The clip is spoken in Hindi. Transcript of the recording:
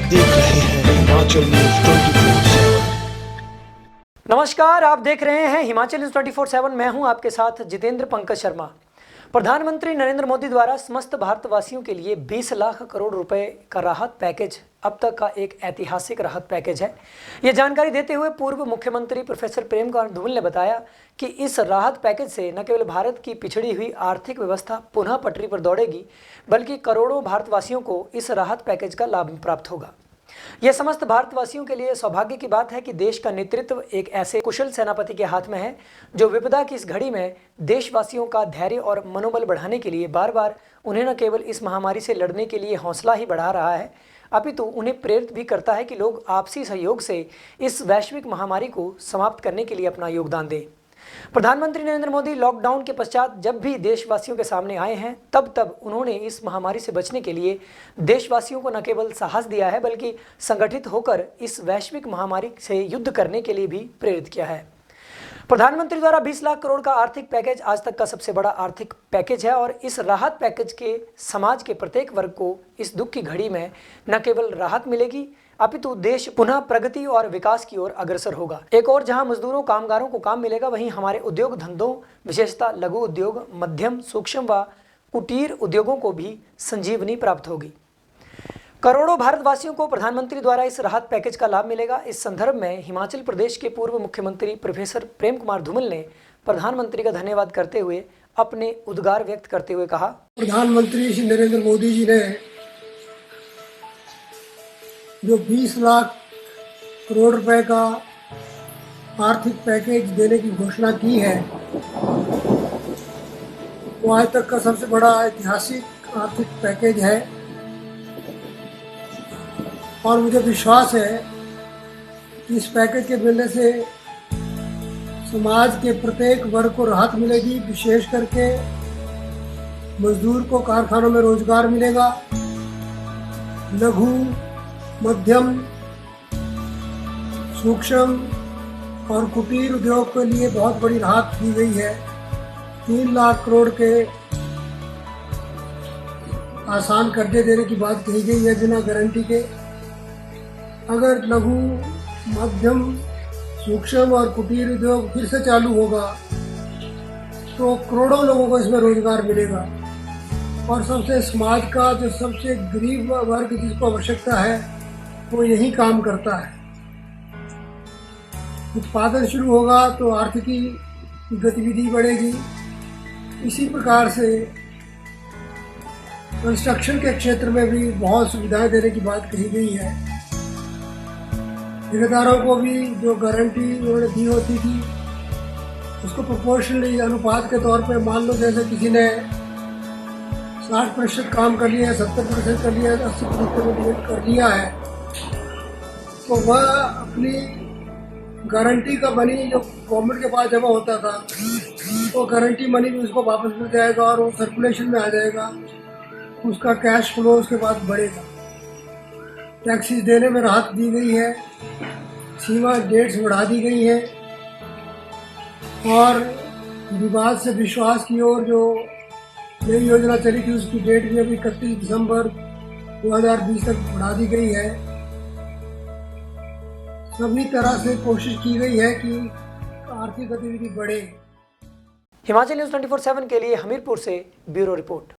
देख रहे हैं हिमाचल न्यूज 24/7। नमस्कार, आप देख रहे हैं हिमाचल न्यूज 24/7। मैं हूं आपके साथ जितेंद्र पंकज शर्मा। प्रधानमंत्री नरेंद्र मोदी द्वारा समस्त भारतवासियों के लिए 20 लाख करोड़ रुपए का राहत पैकेज अब तक का एक ऐतिहासिक राहत पैकेज है। ये जानकारी देते हुए पूर्व मुख्यमंत्री प्रोफेसर प्रेम कुमार धूमल ने बताया कि इस राहत पैकेज से न केवल भारत की पिछड़ी हुई आर्थिक व्यवस्था पुनः पटरी पर दौड़ेगी, बल्कि करोड़ों भारतवासियों को इस राहत पैकेज का लाभ प्राप्त होगा। यह समस्त भारतवासियों के लिए सौभाग्य की बात है कि देश का नेतृत्व एक ऐसे कुशल सेनापति के हाथ में है जो विपदा की इस घड़ी में देशवासियों का धैर्य और मनोबल बढ़ाने के लिए बार बार उन्हें न केवल इस महामारी से लड़ने के लिए हौसला ही बढ़ा रहा है, अपितु उन्हें प्रेरित भी करता है कि लोग आपसी सहयोग से इस वैश्विक महामारी को समाप्त करने के लिए अपना योगदान दें। प्रधानमंत्री नरेंद्र मोदी लॉकडाउन के पश्चात जब भी देशवासियों के सामने आए हैं, तब उन्होंने इस महामारी से बचने के लिए देशवासियों को न केवल साहस दिया है, बल्कि संगठित होकर इस वैश्विक महामारी से युद्ध करने के लिए भी प्रेरित किया है। प्रधानमंत्री द्वारा 20 लाख करोड़ का आर्थिक पैकेज आज तक का सबसे बड़ा आर्थिक पैकेज है और इस राहत पैकेज के समाज के प्रत्येक वर्ग को इस दुख की घड़ी में न केवल राहत मिलेगी, अपितु देश पुनः प्रगति और विकास की ओर अग्रसर होगा। एक और जहां मजदूरों कामगारों को काम मिलेगा, वहीं हमारे उद्योग धंधों, विशेषतः लघु उद्योग, मध्यम, सूक्ष्म व कुटीर उद्योगों को भी संजीवनी प्राप्त होगी। करोड़ों भारतवासियों को प्रधानमंत्री द्वारा इस राहत पैकेज का लाभ मिलेगा। इस संदर्भ में हिमाचल प्रदेश के पूर्व मुख्यमंत्री प्रोफेसर प्रेम कुमार धूमल ने प्रधानमंत्री का धन्यवाद करते हुए अपने उद्गार व्यक्त करते हुए कहा, प्रधानमंत्री श्री नरेंद्र मोदी जी ने जो 20 लाख करोड़ रुपए का आर्थिक पैकेज देने की घोषणा की है, वो आज तक का सबसे बड़ा ऐतिहासिक आर्थिक पैकेज है और मुझे विश्वास है कि इस पैकेज के मिलने से समाज के प्रत्येक वर्ग को राहत मिलेगी। विशेष करके मजदूर को कारखानों में रोजगार मिलेगा, लघु, मध्यम, सूक्ष्म और कुटीर उद्योग के लिए बहुत बड़ी राहत दी गई है। 3 लाख करोड़ के आसान कर्जे देने की बात कही गई है बिना गारंटी के। अगर लघु, मध्यम, सूक्ष्म और कुटीर उद्योग फिर से चालू होगा तो करोड़ों लोगों को इसमें रोजगार मिलेगा और सबसे समाज का जो सबसे गरीब वर्ग जिसको आवश्यकता है वो यही काम करता है। उत्पादन शुरू होगा तो आर्थिकी गतिविधि बढ़ेगी। इसी प्रकार से कंस्ट्रक्शन के क्षेत्र में भी बहुत सुविधाएं देने की बात कही गई है। ठेकेदारों को भी जो गारंटी उन्होंने दी होती थी उसको प्रोपोर्शनली अनुपात के तौर पे, मान लो जैसे किसी ने 60% काम कर लिया है, 70% कर लिया है, 80% कर लिया है, तो वह अपनी गारंटी का मनी जो गवर्नमेंट के पास जमा होता था तो गारंटी मनी भी उसको वापस मिल जाएगा और वो सर्कुलेशन में आ जाएगा। उसका कैश फ्लो उसके बाद बढ़ेगा। टैक्सेस देने में राहत दी गई है, सीमा डेट्स बढ़ा दी गई है और विवाद से विश्वास की ओर जो नई योजना चली थी उसकी डेट भी अभी 31 दिसंबर 2020 तक बढ़ा दी गई है। सभी तरह से कोशिश की गई है कि आर्थिक गतिविधि बढ़े। हिमाचल न्यूज 24/7 के लिए हमीरपुर से ब्यूरो रिपोर्ट।